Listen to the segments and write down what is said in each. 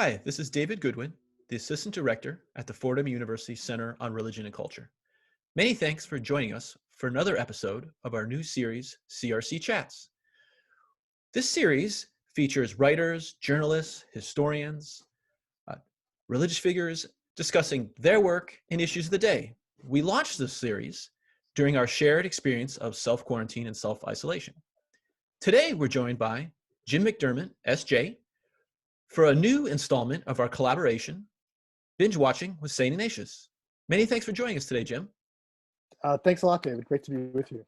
Hi, this is David Goodwin, the Assistant Director at the Fordham University Center on Religion and Culture. Many thanks for joining us for another episode of our new series, CRC Chats. This series features writers, journalists, historians, religious figures discussing their work and issues of the day. We launched this series during our shared experience of self-quarantine and self-isolation. Today, we're joined by Jim McDermott, SJ, for a new installment of our collaboration, Binge-Watching with St. Ignatius. Many thanks for joining us today, Jim. Thanks a lot, David. Great to be with you.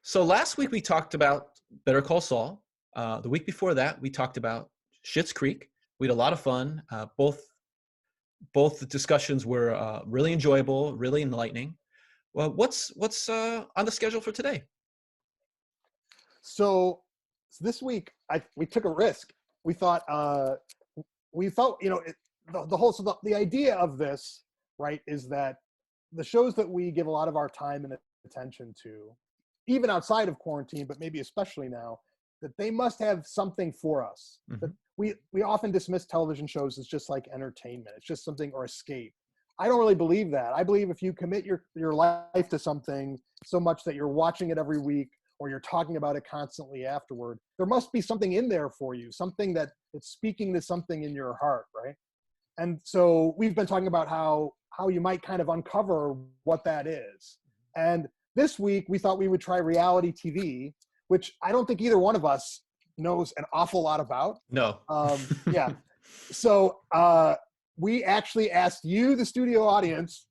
So last week we talked about Better Call Saul. The week before that, we talked about Schitt's Creek. We had a lot of fun. Both the discussions were really enjoyable, really enlightening. Well, what's on the schedule for today? So this week we took a risk. We thought the idea of this, right, is that the shows that we give a lot of our time and attention to, even outside of quarantine, but maybe especially now, that they must have something for us. Mm-hmm. That we often dismiss television shows as just like entertainment. It's just something, or escape. I don't really believe that. I believe if you commit your life to something so much that you're watching it every week or you're talking about it constantly afterward, there must be something in there for you, something that it's speaking to something in your heart, right? And so we've been talking about how you might kind of uncover what that is. And this week we thought we would try reality TV, which I don't think either one of us knows an awful lot about. No. Yeah. So we actually asked you, the studio audience,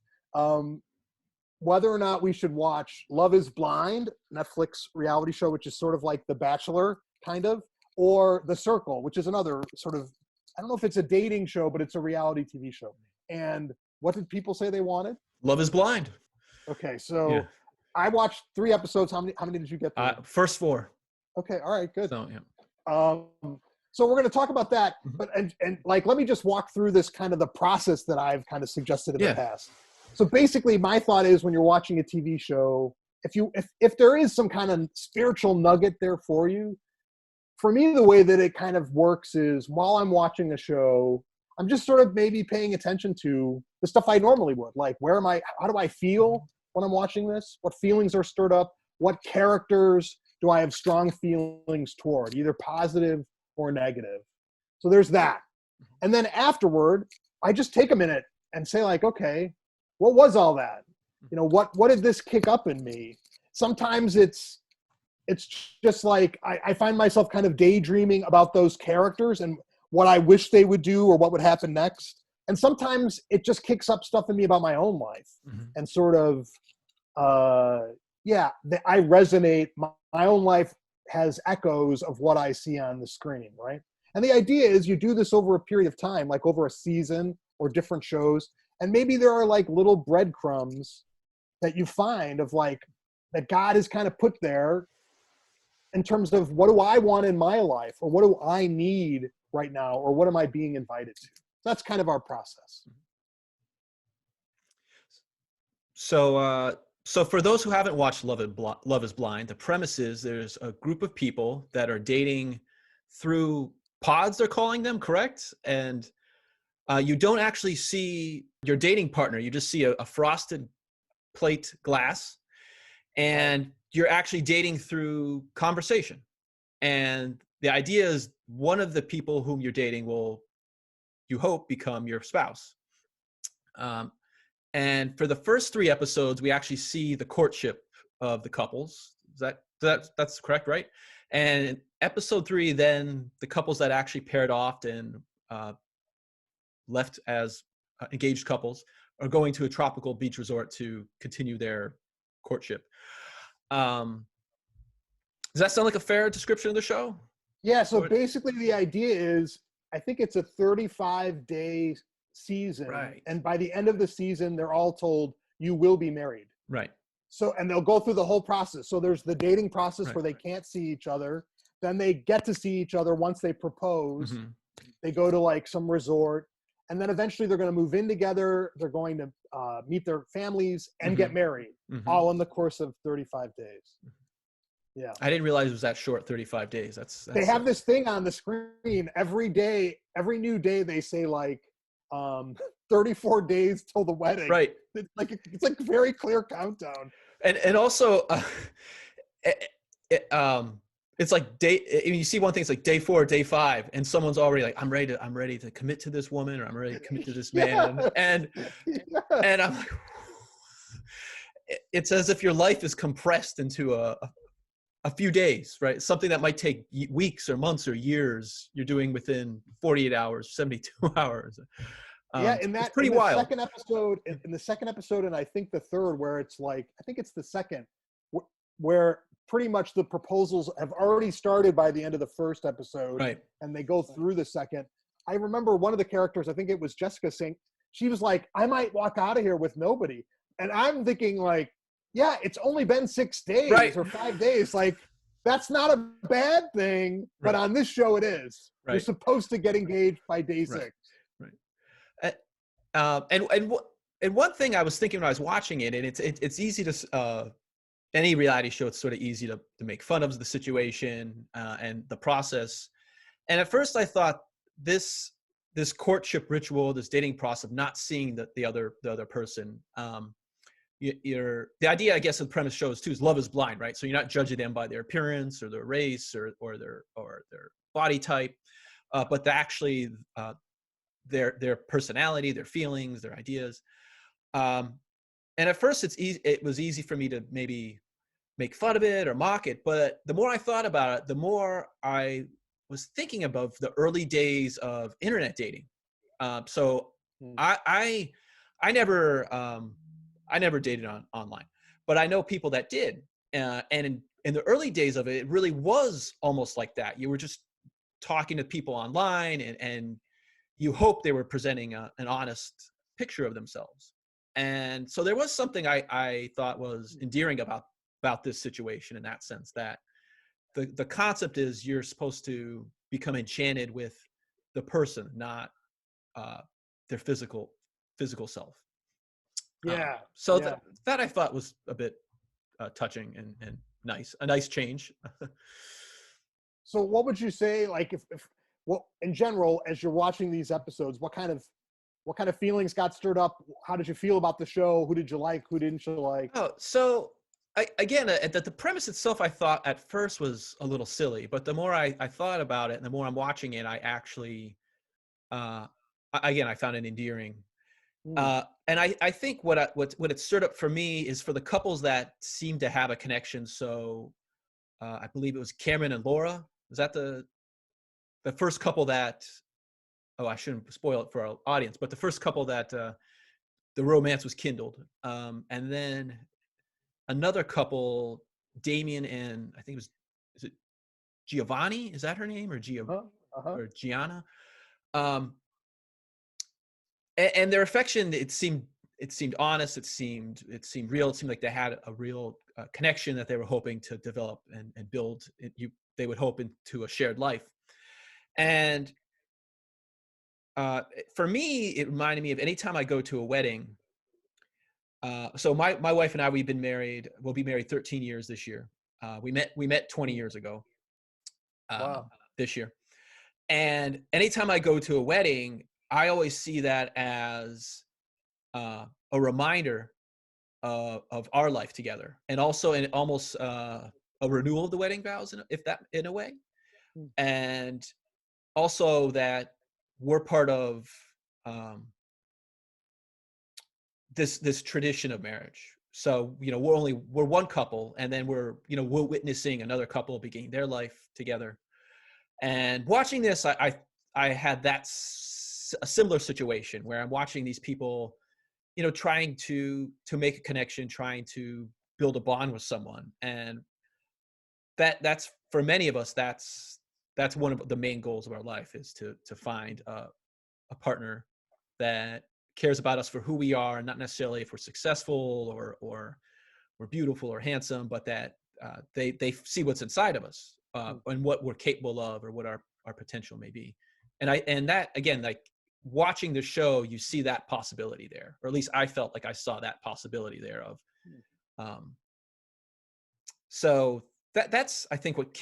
whether or not we should watch Love is Blind, Netflix reality show, which is sort of like The Bachelor, kind of, or The Circle, which is another sort of, I don't know if it's a dating show, but it's a reality TV show. And what did people say they wanted? Love is Blind. Okay, so yeah. I watched 3 episodes. How many did you get through? First 4. Okay, all right, good. So, yeah. So we're going to talk about that, but and like let me just walk through this kind of the process that I've kind of suggested in the past. So basically, my thought is when you're watching a TV show, if there is some kind of spiritual nugget there for you, for me the way that it kind of works is while I'm watching a show, I'm just sort of maybe paying attention to the stuff I normally would, like how do I feel when I'm watching this? What feelings are stirred up? What characters do I have strong feelings toward, either positive or negative? So there's that. And then afterward, I just take a minute and say like, okay, what was all that? You know, what did this kick up in me? Sometimes it's just like, I find myself kind of daydreaming about those characters and what I wish they would do or what would happen next. And sometimes it just kicks up stuff in me about my own life and sort of, I resonate. My own life has echoes of what I see on the screen, right? And the idea is you do this over a period of time, like over a season or different shows. And maybe there are like little breadcrumbs that you find of like, that God has kind of put there in terms of what do I want in my life, or what do I need right now, or what am I being invited to? That's kind of our process. So for those who haven't watched Love is Blind, the premise is there's a group of people that are dating through pods, they're calling them, correct? And you don't actually see your dating partner. You just see a frosted plate glass, and you're actually dating through conversation. And the idea is one of the people whom you're dating will, you hope, become your spouse. And for the first 3 episodes, we actually see the courtship of the couples. That's correct, right? And in episode 3, then the couples that actually paired off and left as engaged couples are going to a tropical beach resort to continue their courtship. Does that sound like a fair description of the show? Yeah, so basically the idea is, I think it's a 35-day season. Right. And by the end of the season, they're all told, you will be married. Right. So, and they'll go through the whole process. So there's the dating process where they can't see each other. Then they get to see each other once they propose. They go to like some resort. And then eventually they're going to move in together. They're going to meet their families and get married, all in the course of 35 days. Yeah. I didn't realize it was that short, 35 days. That's They have this thing on the screen every day, every new day. They say like 34 days till the wedding. right. It's like a very clear countdown. And also, it's like you see one thing, it's like day 4, day 5, and someone's already like, I'm ready to commit to this woman, or I'm ready to commit to this man. Yeah. And I'm like, it's as if your life is compressed into a few days, right? Something that might take weeks or months or years, you're doing within 48 hours, 72 hours. Yeah, it's pretty wild. In the second episode, and I think the third, where it's like, I think it's the second, where pretty much the proposals have already started by the end of the first episode, right? And they go through the second. I remember one of the characters, I think it was Jessica, saying, she was like, I might walk out of here with nobody. And I'm thinking like, yeah, it's only been 6 days right. or 5 days. Like, that's not a bad thing, but on this show it is. Right. You're supposed to get engaged by day 6. Right. And one thing I was thinking when I was watching it, and it's easy to any reality show, it's sort of easy to make fun of the situation and the process. And at first I thought this courtship ritual, this dating process, not seeing the other person, the idea, I guess, of the premise shows too, is love is blind, right? So you're not judging them by their appearance or their race or their body type, but actually their personality, their feelings, their ideas. And at first it was easy for me to maybe make fun of it or mock it, but the more I thought about it, the more I was thinking about the early days of internet dating. So I never dated online, but I know people that did. And in the early days of it, it really was almost like that. You were just talking to people online, and you hope they were presenting an honest picture of themselves. And so there was something I thought was endearing about this situation, in that sense, that the concept is you're supposed to become enchanted with the person, not their physical self. Yeah. So that I thought was a bit touching and nice, a nice change. So what would you say, like, if well, in general, as you're watching these episodes, what kind of feelings got stirred up? How did you feel about the show? Who did you like? Who didn't you like? Oh, so the premise itself, I thought at first was a little silly, but the more I thought about it and the more I'm watching it, I actually, I found it endearing. And I think what it stirred up for me is for the couples that seem to have a connection. So I believe it was Cameron and Laura. Was that the first couple that, I shouldn't spoil it for our audience, but the first couple that the romance was kindled. And then another couple, Damien and I think is it Giovanni? Is that her name, or or Gianna? And their affection, it seemed honest. It seemed real. It seemed like they had a real connection that they were hoping to develop and build. They would hope into a shared life. And for me, it reminded me of any time I go to a wedding. So my wife and I, we'll be married 13 years this year. We met 20 years ago. Wow. This year. And anytime I go to a wedding, I always see that as a reminder of our life together, and also almost a renewal of the wedding vows, in a way, and also that we're part of this tradition of marriage. So we're one couple, and then we're witnessing another couple beginning their life together. And watching this, I had a similar situation where I'm watching these people, trying to make a connection, trying to build a bond with someone. And that's for many of us, that's one of the main goals of our life, is to find a partner that cares about us for who we are, not necessarily if we're successful or we're beautiful or handsome, but that they see what's inside of us, and what we're capable of, or what our potential may be. And that, again, like watching the show, you see that possibility there, or at least I felt like I saw that possibility there of, so that's I think what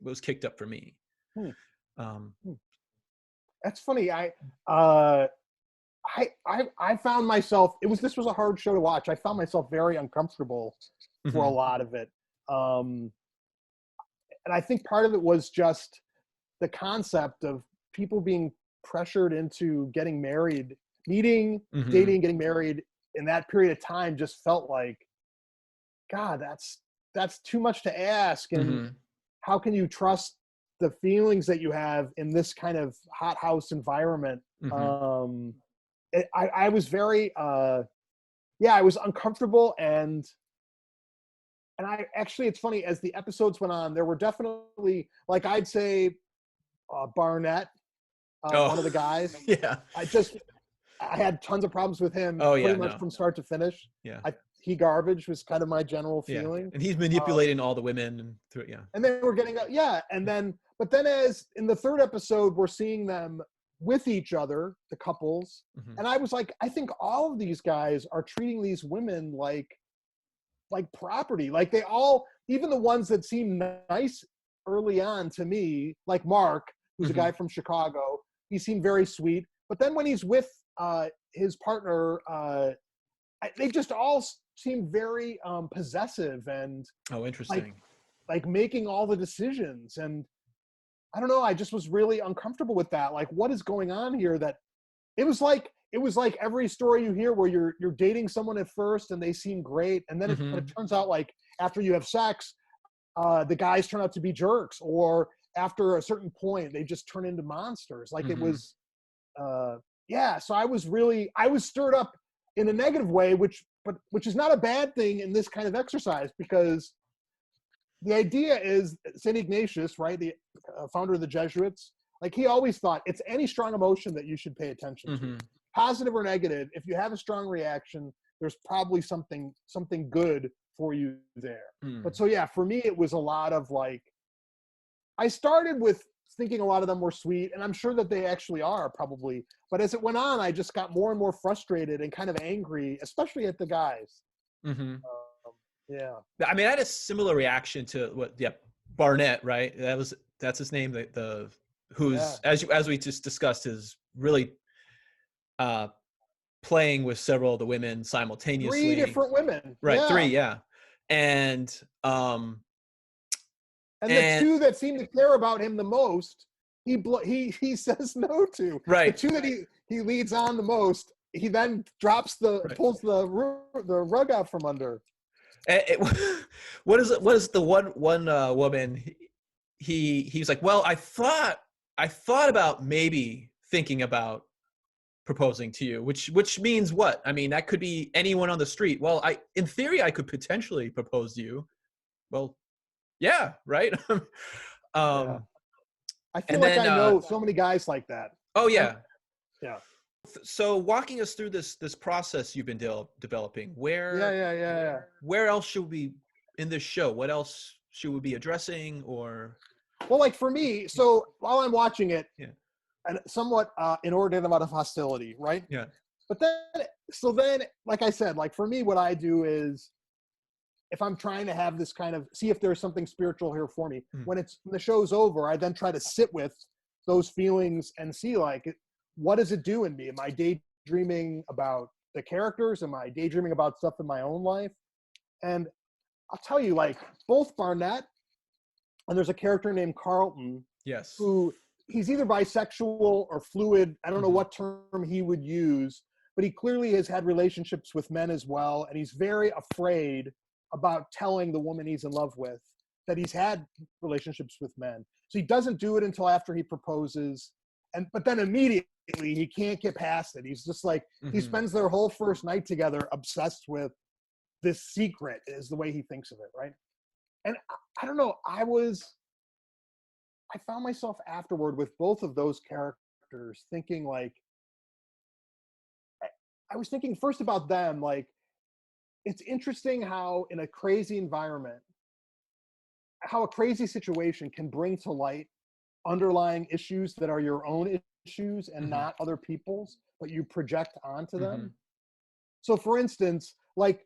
was kicked up for me. Hmm. Um, That's funny. I found myself, this was a hard show to watch. I found myself very uncomfortable for a lot of it. And I think part of it was just the concept of people being pressured into getting married, meeting, dating, getting married in that period of time just felt like, God, that's too much to ask. And how can you trust the feelings that you have in this kind of hothouse environment? I was very, I was uncomfortable, and I actually, it's funny, as the episodes went on, there were definitely, like, I'd say Barnett, one of the guys. Yeah. I had tons of problems with him pretty much from start to finish. Yeah. He garbage was kind of my general feeling. Yeah. And he's manipulating all the women and through, And then we're getting, but then as in the third episode, we're seeing them with each other, the couples. And I was like, I think all of these guys are treating these women like property. Like they all, even the ones that seem nice early on to me, like Mark, who's a guy from Chicago, he seemed very sweet. But then when he's with his partner, they just all seem very possessive and interesting, like making all the decisions. And I don't know, I just was really uncomfortable with that. Like, what is going on here? That it was like every story you hear where you're dating someone at first and they seem great, and then it turns out, like, after you have sex, the guys turn out to be jerks, or after a certain point they just turn into monsters. Like it was so I was stirred up in a negative way, which is not a bad thing in this kind of exercise, because the idea is St. Ignatius, right, the founder of the Jesuits, like, he always thought it's any strong emotion that you should pay attention to, positive or negative. If you have a strong reaction, there's probably something good for you there. But so for me, it was a lot of, like, I started with thinking a lot of them were sweet, and I'm sure that they actually are, probably. But as it went on, I just got more and more frustrated and kind of angry, especially at the guys. I mean, I had a similar reaction to Barnett, right? That's his name. Who's as we just discussed, is really playing with several of the women simultaneously. 3 different women, right? 3, and the 2 that seem to care about him the most, he says no to. Right. The 2 that he leads on the most, he then pulls the rug out from under. What is the one woman? He was like, well, I thought about maybe thinking about proposing to you, which means what? I mean, that could be anyone on the street. Well, in theory, I could potentially propose to you. Well, yeah, right. I feel like I know so many guys like that. Oh yeah. Yeah. So walking us through this process you've been developing, where else should we, in this show, what else should we be addressing? Or, well, like for me, so while I'm watching it, and somewhat inordinate amount of hostility, right? Yeah. But then, like I said, like for me, what I do is, if I'm trying to have this kind of, see if there's something spiritual here for me, when the show's over, I then try to sit with those feelings and see, like, what does it do in me? Am I daydreaming about the characters? Am I daydreaming about stuff in my own life? And I'll tell you, like, both Barnett, and there's a character named Carlton, who he's either bisexual or fluid. I don't know what term he would use, but he clearly has had relationships with men as well. And he's very afraid about telling the woman he's in love with that he's had relationships with men. So he doesn't do it until after he proposes. But then immediately he can't get past it. He's just like, he spends their whole first night together obsessed with this secret, is the way he thinks of it, right? And I don't know, I found myself afterward with both of those characters thinking, like, I was thinking first about them, like, it's interesting how in a crazy environment, how a crazy situation can bring to light underlying issues that are your own issues and not other people's, but you project onto them. So for instance, like,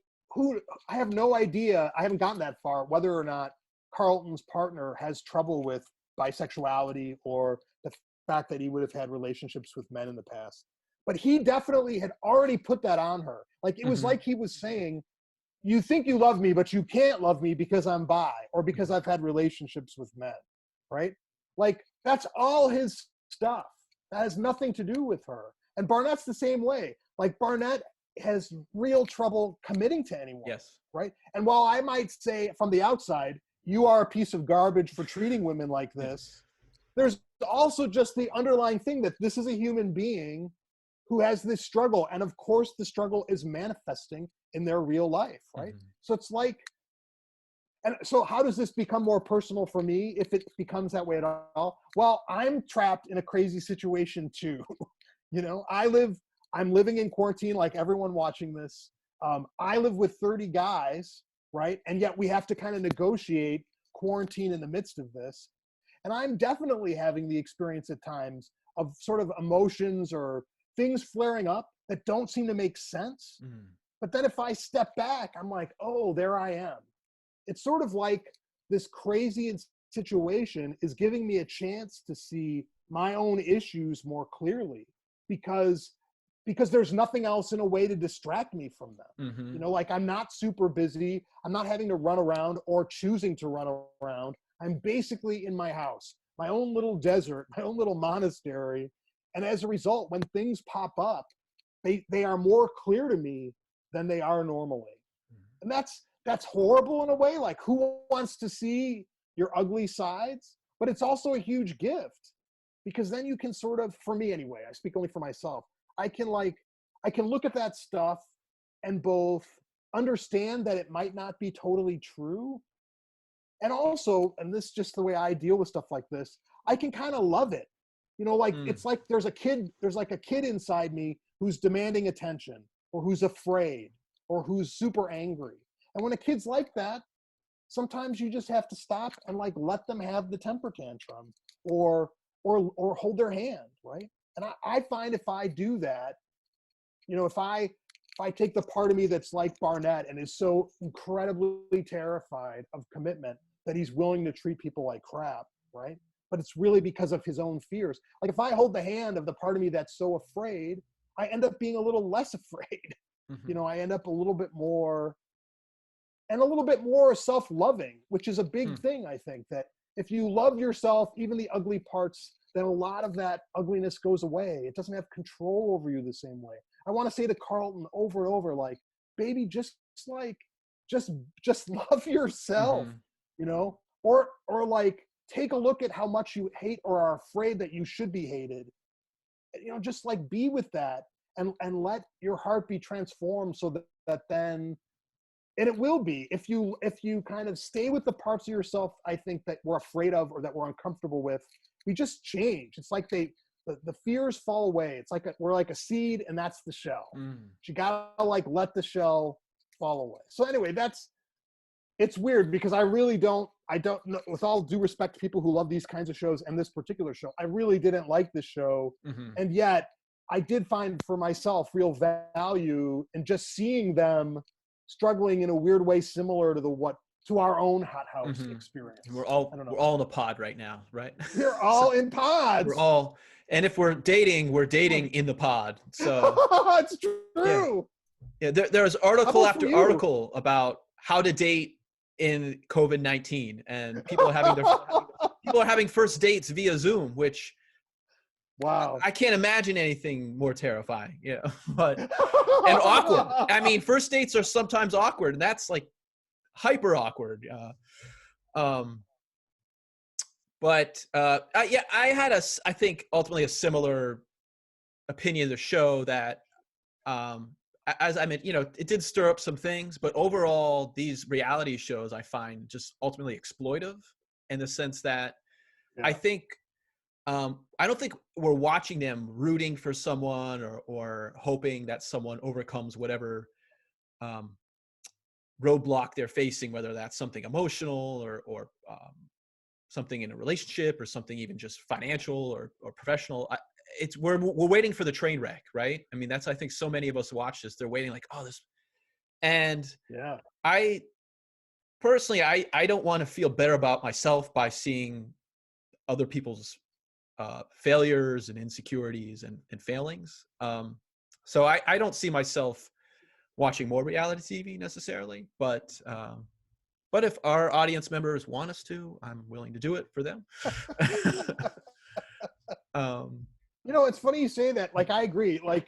I have no idea, I haven't gotten that far, whether or not Carlton's partner has trouble with bisexuality or the fact that he would have had relationships with men in the past. But he definitely had already put that on her. Like, it was like he was saying, you think you love me, but you can't love me because I'm bi or because I've had relationships with men, right? Like, that's all his stuff. That has nothing to do with her. And Barnett's the same way. Like, Barnett has real trouble committing to anyone, Yes. right? And while I might say from the outside, you are a piece of garbage for treating women like this, there's also just the underlying thing that this is a human being who has this struggle. And of course, the struggle is manifesting in their real life, right? So it's like, and so how does this become more personal for me if it becomes that way at all? Well, I'm trapped in a crazy situation too. You know, I'm living in quarantine like everyone watching this. I live with 30 guys, right? And yet we have to kind of negotiate quarantine in the midst of this. And I'm definitely having the experience at times of sort of emotions or things flaring up that don't seem to make sense. But then if I step back, I'm like, oh, there I am. It's sort of like this crazy situation is giving me a chance to see my own issues more clearly because there's nothing else in a way to distract me from them. You know, like, I'm not super busy. I'm not having to run around or choosing to run around. I'm basically in my house, my own little desert, my own little monastery. And as a result, when things pop up, they are more clear to me than they are normally. And that's horrible in a way. Like, who wants to see your ugly sides? But it's also a huge gift because then you can sort of, for me anyway, I speak only for myself, I can look at that stuff and both understand that it might not be totally true. And also, and this is just the way I deal with stuff like this, I can kind of love it. You know, like, it's like there's like a kid inside me who's demanding attention or who's afraid or who's super angry. And when a kid's like that, sometimes you just have to stop and like let them have the temper tantrum or hold their hand, right? And I find if I do that, you know, if I take the part of me that's like Barnett and is so incredibly terrified of commitment that he's willing to treat people like crap, right? But it's really because of his own fears. Like, if I hold the hand of the part of me that's so afraid, I end up being a little less afraid. You know, I end up a little bit more self-loving, which is a big thing, I think, that if you love yourself, even the ugly parts, then a lot of that ugliness goes away. It doesn't have control over you the same way. I want to say to Carlton over and over, like, baby, just love yourself, you know, or like, take a look at how much you hate or are afraid that you should be hated. You know, just like be with that and let your heart be transformed so that then, and it will be, if you kind of stay with the parts of yourself, I think, that we're afraid of or that we're uncomfortable with, we just change. It's like the fears fall away. It's like we're like a seed and that's the shell. You gotta like let the shell fall away. So anyway, it's weird because I don't know, with all due respect to people who love these kinds of shows and this particular show, I really didn't like this show. And yet I did find for myself real value in just seeing them struggling in a weird way similar to our own hothouse experience. We're all in a pod right now, right? We're all in pods. And if we're dating in the pod. So it's true. Yeah, there's article after article about how to date in COVID-19, and people are having first dates via Zoom, which, wow, I can't imagine anything more terrifying, you know, but and awkward. I mean, first dates are sometimes awkward, and that's like hyper awkward. But I had I think ultimately a similar opinion of the show that, as I mean, you know, it did stir up some things, but overall, these reality shows I find just ultimately exploitive in the sense that I think, I don't think we're watching them rooting for someone or hoping that someone overcomes whatever roadblock they're facing, whether that's something emotional or something in a relationship or something even just financial or professional. We're waiting for the train wreck, right? I mean, I think so many of us watch this. They're waiting like, oh, this, and I personally, I don't want to feel better about myself by seeing other people's failures and insecurities and failings. So I don't see myself watching more reality TV necessarily, but if our audience members want us to, I'm willing to do it for them. It's funny you say that. Like, I agree. Like,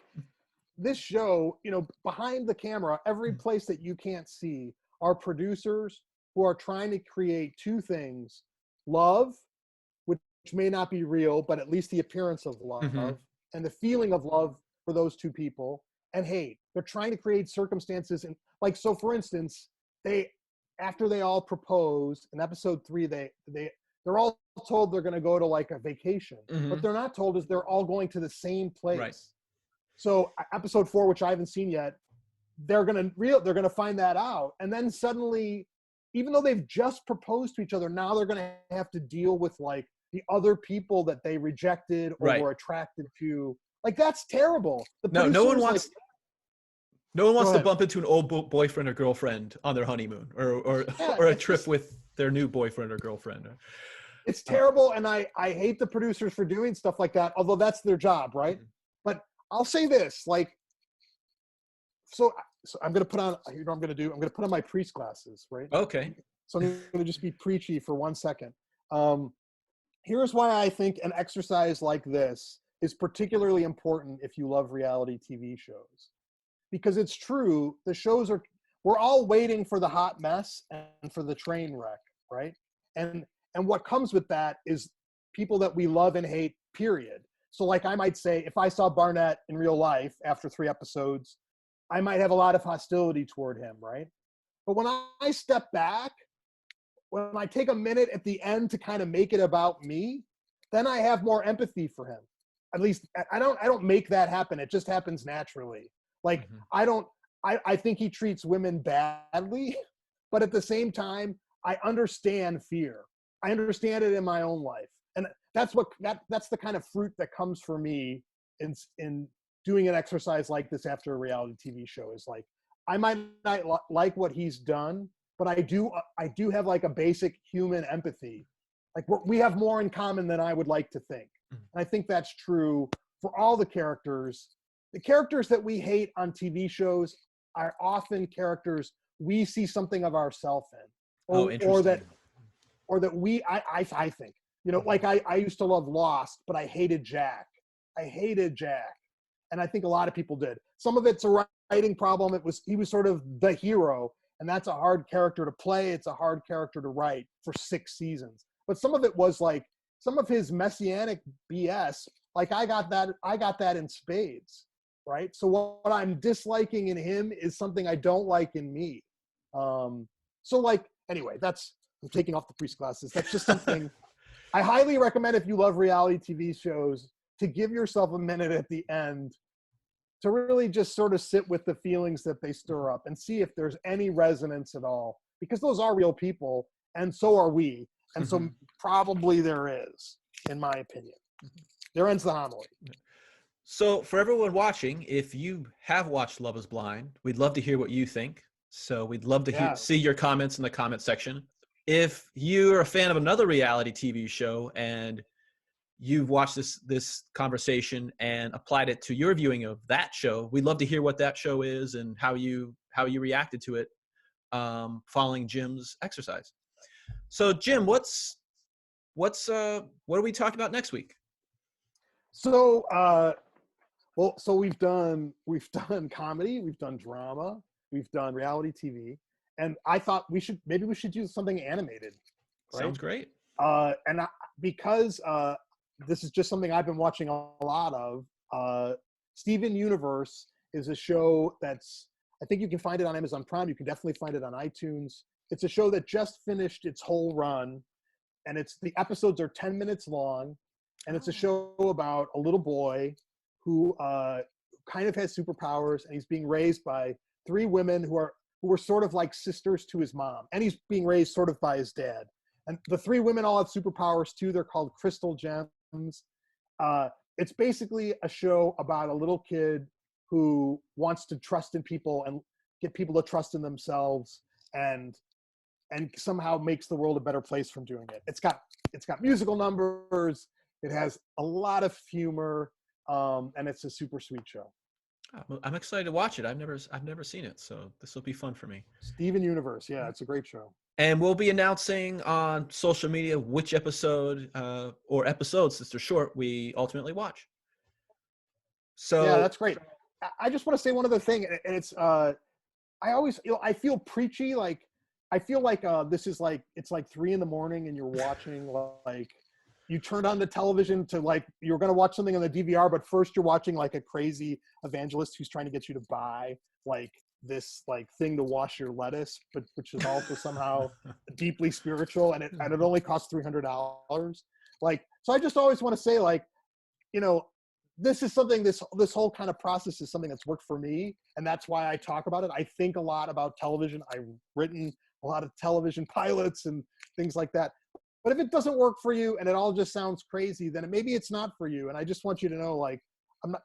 this show, behind the camera, every place that you can't see are producers who are trying to create two things: love, which may not be real, but at least the appearance of love, and the feeling of love for those two people, and hate. They're trying to create circumstances, and like, so for instance, after they all propose in episode 3, they're all told they're going to go to like a vacation. What they're not told is they're all going to the same place. Right. So episode 4, which I haven't seen yet, they're going to find that out. And then suddenly, even though they've just proposed to each other, now they're going to have to deal with like the other people that they rejected or were attracted to. Like, that's terrible. No one wants to bump into an old boyfriend or girlfriend on their honeymoon or a trip with their new boyfriend or girlfriend. It's terrible, and I hate the producers for doing stuff like that, although that's their job, right? But I'll say this, like, so I'm going to put on, I'm going to put on my priest glasses, right? Okay. So I'm going to just be preachy for 1 second. Here's why I think an exercise like this is particularly important if you love reality TV shows. Because it's true, we're all waiting for the hot mess and for the train wreck, right? And what comes with that is people that we love and hate, period. So like, I might say, if I saw Barnett in real life after 3 episodes, I might have a lot of hostility toward him, right? But when I step back, when I take a minute at the end to kind of make it about me, then I have more empathy for him. At least I don't make that happen. It just happens naturally. Like, I think he treats women badly, but at the same time, I understand fear. I understand it in my own life. And that's the kind of fruit that comes for me in doing an exercise like this after a reality TV show. Is like, I might not like what he's done, but I do have like a basic human empathy. Like, we have more in common than I would like to think. And I think that's true for all the characters. The characters that we hate on TV shows are often characters we see something of ourselves in, or that I think, like I used to love Lost, but I hated Jack. And I think a lot of people did. Some of it's a writing problem. He was sort of the hero, and that's a hard character to play. It's a hard character to write for 6 seasons. But some of it was like, some of his messianic BS, like I got that in spades, right? So what I'm disliking in him is something I don't like in me. So like, anyway, I'm taking off the priest glasses. That's just something I highly recommend if you love reality TV shows, to give yourself a minute at the end to really just sort of sit with the feelings that they stir up and see if there's any resonance at all, because those are real people and so are we. And so probably there is, in my opinion. There ends the homily. So for everyone watching, if you have watched Love is Blind, we'd love to hear what you think. So we'd love to see your comments in the comment section. If you're a fan of another reality TV show and you've watched this conversation and applied it to your viewing of that show, we'd love to hear what that show is and how you reacted to it following Jim's exercise. So Jim, what are we talking about next week? So so we've done comedy, we've done drama, we've done reality TV, and I thought we should do something animated. Right? Sounds great. Because this is just something I've been watching a lot of. Steven Universe is a show I think you can find it on Amazon Prime. You can definitely find it on iTunes. It's a show that just finished its whole run, and the episodes are 10 minutes long, and it's a show about a little boy who kind of has superpowers, and he's being raised by 3 women who were sort of like sisters to his mom, and he's being raised sort of by his dad. And the 3 women all have superpowers too. They're called crystal gems. It's basically a show about a little kid who wants to trust in people and get people to trust in themselves. And and somehow makes the world a better place from doing it. It's got musical numbers. It has a lot of humor, and it's a super sweet show. I'm excited to watch it. I've never seen it, so this will be fun for me. Steven Universe, yeah, it's a great show. And we'll be announcing on social media which episode or episodes, since they're short, we ultimately watch. So yeah, that's great. I just want to say one other thing, and it's I always I feel preachy. Like I feel like this is like it's like 3 a.m. and you're watching like you turned on the television to like you're going to watch something on the DVR, but first you're watching like a crazy evangelist who's trying to get you to buy like this like thing to wash your lettuce, but which is also somehow deeply spiritual, and it only costs $300. Like, so I just always want to say, like, you know, this is something, this whole kind of process is something that's worked for me, and that's why I talk about it. I think a lot about television. I've written a lot of television pilots and things like that. But if it doesn't work for you and it all just sounds crazy, then maybe it's not for you. And I just want you to know, like,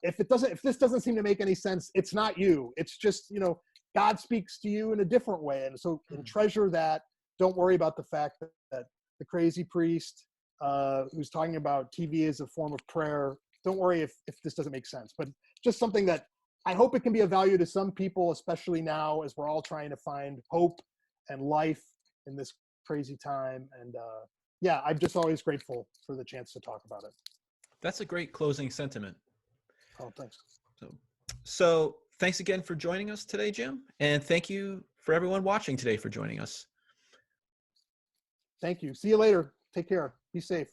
if this doesn't seem to make any sense, it's not you. It's just, you know, God speaks to you in a different way. And so and treasure that. Don't worry about the fact that the crazy priest who's talking about TV as a form of prayer, don't worry if this doesn't make sense. But just something that I hope it can be of value to some people, especially now as we're all trying to find hope and life in this crazy time. And yeah, I'm just always grateful for the chance to talk about it. That's a great closing sentiment. Oh, thanks. So thanks again for joining us today, Jim. And thank you for everyone watching today for joining us. Thank you. See you later. Take care. Be safe.